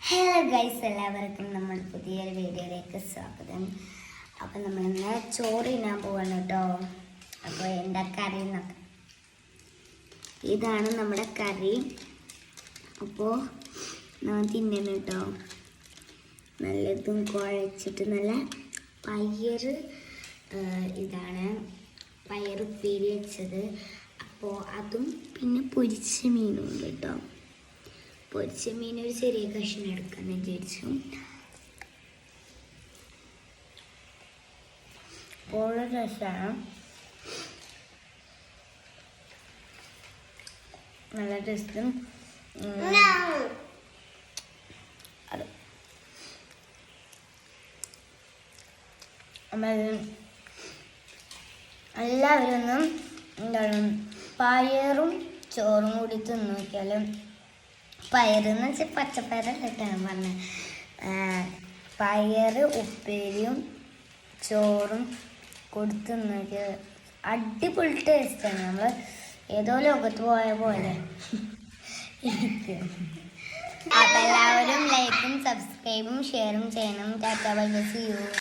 Hello guys, എല്ലാവർക്കും നമ്മൾ പുതിയൊരു വീഡിയോയിലേക്ക് സ്വാഗതം. അപ്പം നമ്മളിന്ന് ചോറ് തിന്നാൻ പോവാണ് കേട്ടോ. അപ്പോൾ എന്താ കറി എന്നൊക്കെ, ഇതാണ് നമ്മുടെ കറി. അപ്പോൾ നമ്മൾ തിന്നണം കേട്ടോ. നല്ലതും കുഴച്ചിട്ട് നല്ല പയർ, ഇതാണ് പയർ ഉപ്പേരി വെച്ചത്. അപ്പോൾ അതും പിന്നെ പൊരിച്ച മീനും ഉണ്ട് കേട്ടോ. പൊരിച്ച മീൻ ഒരു ചെറിയ കഷ്ണം എടുക്കാമെന്ന് വിചാരിച്ചു. അപ്പോൾ രസമാണ്, നല്ല ടേസ്റ്റും. അത് എല്ലാവരും ഒന്നും എന്താണ് പയറും ചോറും കൂടി തിന്നു നോക്കിയാലും, പയറെന്ന് വെച്ചാൽ പച്ചപ്പയറല്ലിട്ടാണ് പറഞ്ഞത്. പയർ ഉപ്പേരിയും ചോറും കൊടുത്ത് നോക്കിയ അടിപൊളി ടേസ്റ്റാണ്. നമ്മൾ ഏതോ ലോകത്ത് പോയ പോലെ. അപ്പം എല്ലാവരും ലൈക്കും സബ്സ്ക്രൈബും ഷെയറും ചെയ്യണം. Tata bye bye, see U.